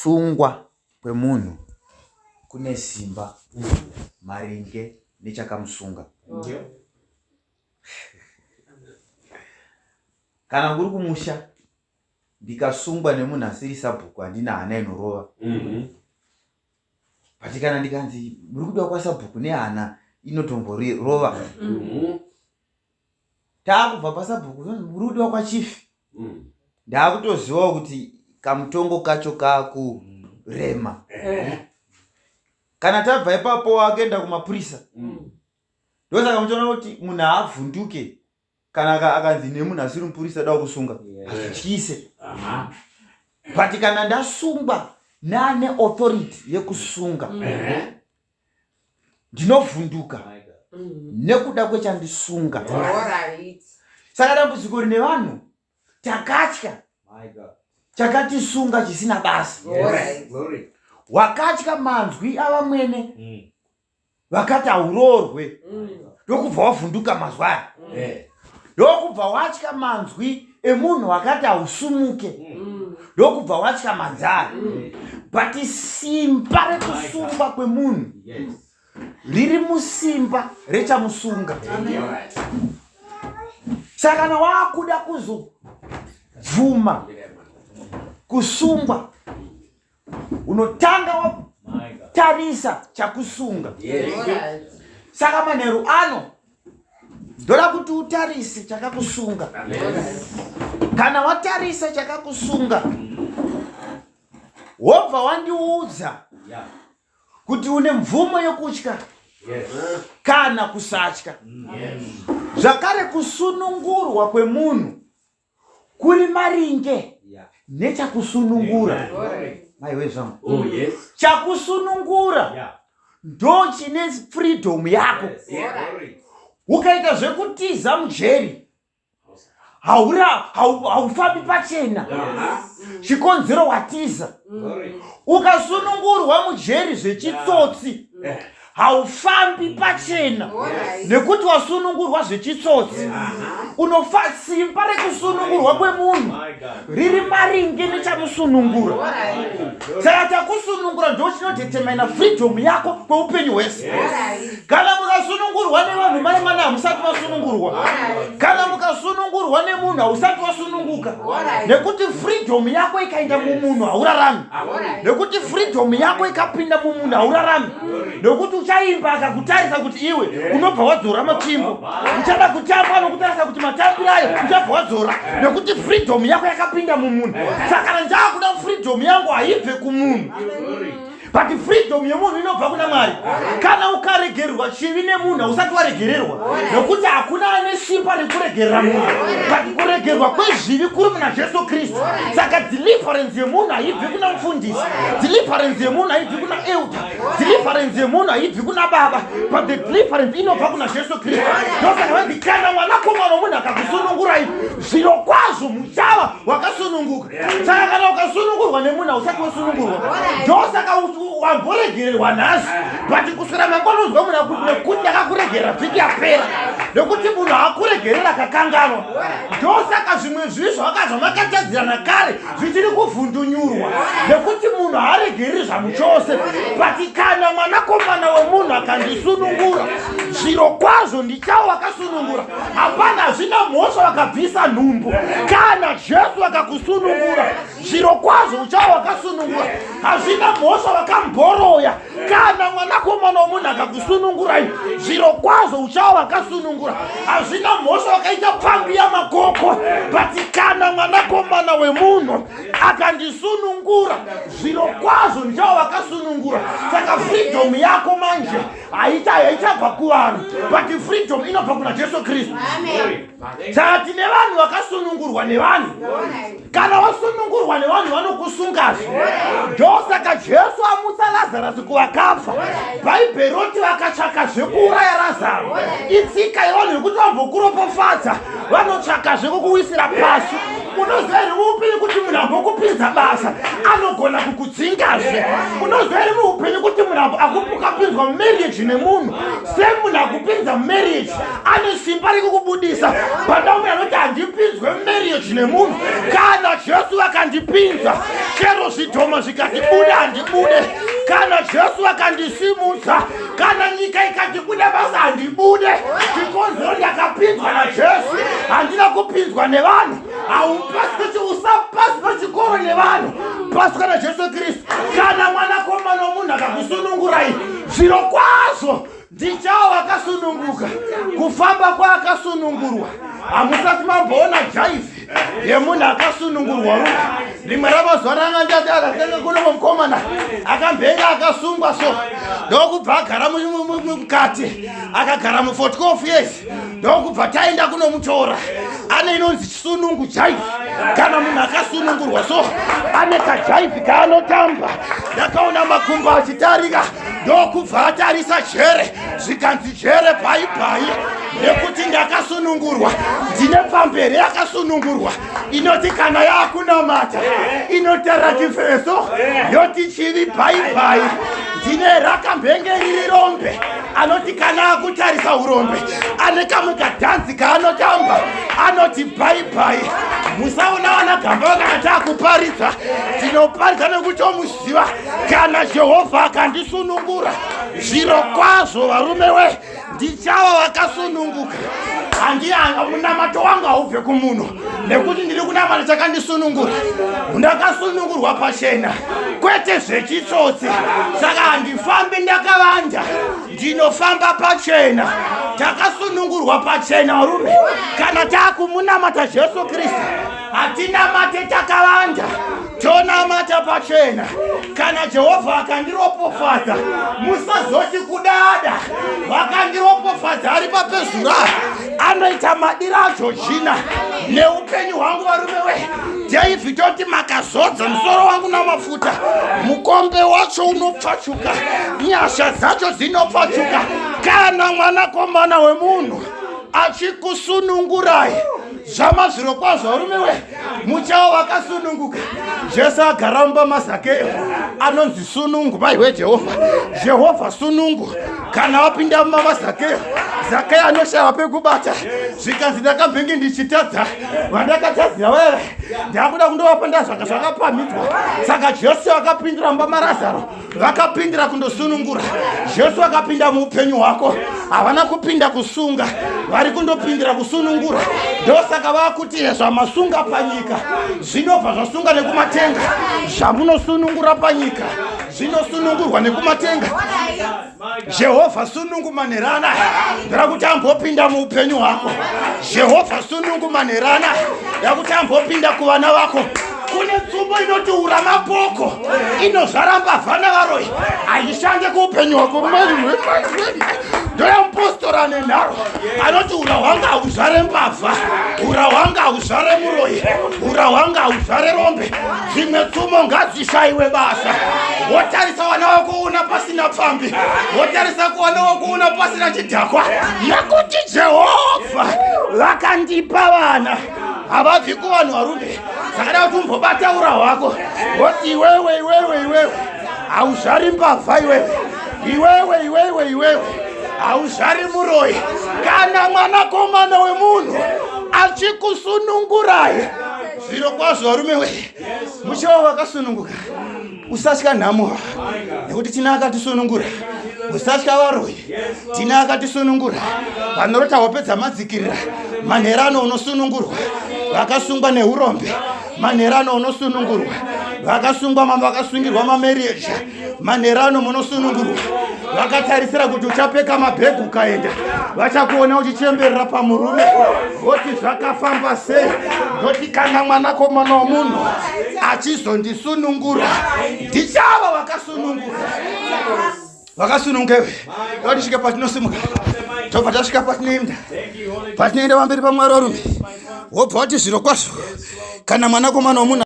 kusungwa kwemunhu kune simba maringe nechakamusunga. Kana nguri kumusha ndikasungwa nemunhu asiri sabhuku handina hana inorova. But kana ndikanzi muri kudiwa kwasabhuku nehana inotomborova. Taakubva pasabhuku muri kudiwa kwachifi. Ndaakutozivawo kuti kamutongo kacho kakurema. Kana tabva ipapo wakaenda kumapurisa. Ndosaka muchiona kuti munhu haavhunduke kana akanzi nemunhu asiri mupurisa da kusunga. Azvityise. But kana ndasungwa nane authority yekusunga ndinovhunduka nekuda kwechandisunga. Saka dambudziko rine vanhu takatya chakatisunga chisina basa. Wakatya manzwi avamwene vakati aurorwe ndokubva wavhunduka mazwaya. Ndokubva watya manzwi emunhu wakati ausumuke ndokubva watya manzara. But simba rekusungwa kwemunhu riri musimba rechamusunga. Saka kana waakuda kuzobvuma kusungwa unotanga watarisa chakusunga. Saka manheru ano ndoda kuti utarise chakakusunga. Kana watarisa chakakusunga wobva wandiudza kuti une mvumo yokutya kana kusatya. Zvakare kusunungurwa kwemunhu kuri maringe nechakusunungura. Maiwe zvangu. Chakusunungura ndo chine freedom yako. Ukaita zvekutiza mujeri haufambi pachena chikonzero watiza. Ukasunungurwa mujeri zvechitsotsi haufambi pachena nekuti wasunungurwa zvechitsotsi. Simba rekusunungurwa kwemunhu riri maringe nechamusunungura. Saka chakusunungura ndo chinodetermina freedom yako kweupenyu hwese. Kana mukasunungurwa nevanhu mari mana hamusati wasunungurwa. Kana mukasunungurwa nemunhu hausati wasununguka. Nekuti freedom yako ikaenda mumunhu haurarami. Nekuti freedom yako ikapinda mumunhu haurarami. Nekuti uchaimba akakutarisa kuti iwe unobva wadzora matsvimbo. Uchada kutamba anokutarisa kuti matambiro ayo uchabva wadzora. Nekuti freedom yako yakapinda mumunhu. Saka ndakuda freedom yangu haibve kumunhu. But freedom yemunhu inobva kuna Mwari. Kana ukaregererwa chivi nemunhu hausati waregererwa. Nekuti hakuna ane simba rekuregerera munhu. But kuregererwa kwezvivi kuri muna Jesu Kristu. Saka deliverance yemunhu haibvi kuna mufundisi. Deliverance yemunhu haibvi kuna elder. Deliverance yemunhu haibvi kuna baba. But the deliverance inobva kuna Jesu Kristu. Ndosaka vanzi kana mwanakomana womunhu akakusunungurai zviro kwazvo muchava wakasununguka. Saka kana ukasunungurwa nemunhu hausati wasunungurwa. Ndosaka wamboregererwa nhasi. But kuswera mangwana uzwa munhu akuti nekuti ndakakuregerera vhiki yapera. Nekuti munhu hakuregerera kakanganwa. Ndosaka zvimwe zvivi zvakazomakatadzirana kare zvichiri kuvhundunyurwa. Nekuti munhu haaregereri zvamuchose. But kana mwanakomana wemunhu akandisunungura zviro kwazvo ndichavo wakasunungura. Hapana hazvina mhosva wakabvisa nhumbu. Kana Jesu akakusunungura zviro kwazvo uchavo wakasunungura. Hazvina mhosva wakamboroya. Kana mwanakomana wemunhu akakusunungurai zviro kwazvo uchavo wakasunungura. Hazvina mhosva wakaita pambi yamakoko. But kana mwanakomana wemunhu akandisunungura zviro kwazvo ndichavo wakasunungura. Saka freedom yako manje haichabva kuvanhu. But freedom inobva kuna Jesu Kristu. Saka tine vanhu vakasunungurwa nevanhu. Kana wasunungurwa nevanhu vanokusungazve. Ndosaka Jesu amutsa Lazarus kuvakafa. Bhaibheri roti vakatsvakazve kuuraya Lazaro. Itsika yevanhu yekuti vambokuropofadza vanotsvakazve kukuwisira pasi. Unoziva here muupenyu kuti munhu ambokupinza basa anogona kukudzingazve. Unoziva here muupenyu kuti munhu akupinzwa mumarriage nemunhu semunhu akupinza mumarriage ane simba rekukubudisa. Pana umwe anoti handipinzwe mumarriage nemunhu. Kana Jesu akandipinza chero zvinozvidhoma zvikati bude handibude, kana Jesu akandisimudza, kana nyika ikati bude basa handibude, chikonzero ndakapinzwa naJesu, handina kupinzwa nevanhu. Haupasi kuti usapasi pachikoro nevanhu, paswa naJesu Kristu. Kana mwanakomana womunhu akakusunungurai, zviro kwazvo ndichavo vakasununguka, kufamba kwaakasunungurwa. Hamusati mamboona jaivi yemunhu akasunungurwa rume. Rimwe ramazuva ranga ndati akatenga kuno mukomana akambenga akasungwa so, ndokubva agara mukati, akagara mu49 years, ndokubva taenda kunomutora. Ane inonzi chisunungu jaivi. Kana munhu akasunungurwa so, ane kajaivi kaanotamba. Ndakaona makumbo achitarika, ndokubva atarisa jere, zvikanzi jere bhaibhai, nekuti ndakasunungurwa. Ndine pamberi yakasunungurwa inoti kana yakunamata inotara chifeso, yoti chivi bhaibhai. Ndine rakambenge riri rombe, anoti kana akutarisa urombe ane kamwe kadhanzi kaanotamba, anoti bhaibhai. Musaona vanagamba vakati akuparidza, ndinoparidza nekuti omuziva. Kana Jehovha akandisunungura, zviro kwazvo varume we, ndichava vakasununguka. Munamato wangu haubve kumunhu, nekuti ndiri kunamata chakandisunungura. Ndakasunungurwa pachena, kwete zvechitsotsi. Saka handifambi ndakavanja, ndinofamba pachena. Takasunungurwa pachena varume. Kana taakumunamata Jesu Kristu, hatinamate takavanja, tonamata pachena. Kana Jehovha akandiropofadza, musazoti kudada. Vakandiropofadza ari papezura, anoita madiro aJojina neupenyu hwangu varume we. Jaivi toti makazodza musoro wangu namafuta, mukombe wacho unopfachuka, nyasha dzacho dzinopfachuka. Kana mwanakomana wemunhu achikusunungurai, zvamazviro kwazvo varume we, muchavo vakasununguka. Jesu agara mumba maZakeo, anonzi sunungu. Maiwe Jehovha, Jehovha sunungu. Kana wapinda mumba maZakeo, Zakeo anoshava pekubata, zvikanzi ndakambenge ndichitadza. Vandakatadzira wewe, ndakuda kundovapa ndazvaka zvakapamhidzwa. Saka Jesu akapindira mumba maRazaro, vakapindira kundosunungura. Jesu akapinda muupenyu hwako, havana kupinda kusunga, vari kundopindira kusunungura. Ndosaka vakuti zvamasunga panyika zvinobva zvasunga nekumatenga, zvamunosunungura panyika zvinosunungurwa nekumatenga. Jehovha sunungu manerana, ndakuti ambopinda muupenyu hwako. Jehovha sunungu manerana, ndakuti ambopinda kuvana vako. Kune tsumbo inoti ura mapoko, inozvaramba vana varoi, haishande kuupenyu hwako. Ndoya mupostora nenharo anoti ura hwanga hauzvare mbavha, ura hwanga hauzvare muroi, ura hwanga hauzvare rombe. Dzimwe tsumo ngadzishayiwe basa. Wotarisa vana vako una pasina pfambi, wotarisa kuvana vako una pasina chidhakwa, nekuti Jehovha vakandipa vana. Havabvi kuvanhu varume. Saka kuti umbobata ura hwako, woti iwewe hauzvari mbavha, iwewe hauzvari muroi. Kana mwanakomana wemunhu achikusunungurai, zviro kwazvo varume we, muchavo vakasununguka. Usatya nhamo, nekuti tina akatisunungura. Usatya varoi, tina akatisunungura. Vanorota hope dzamadzikirira, manherano unosunungurwa. Vakasungwa neurombe, manherano unosunungurwa. Vakasungwa vakasungirwa mamarriage, manherano munosunungurwa. Vakatarisira kuti uchapfeka mabhegi ukaenda, vachakuona uchichemberera pamurume, voti zvakafamba sei. Ndoti kana mwanakomana womunhu achizondisunungura, ndichava vakasunungura. Vakasunungewe, ndoti svika patinosimuka, tobva tasvika patinoenda, patinoenda pamberi paMwari warume, wobva wati zviro kwazvo, kana mwanakomana womunhu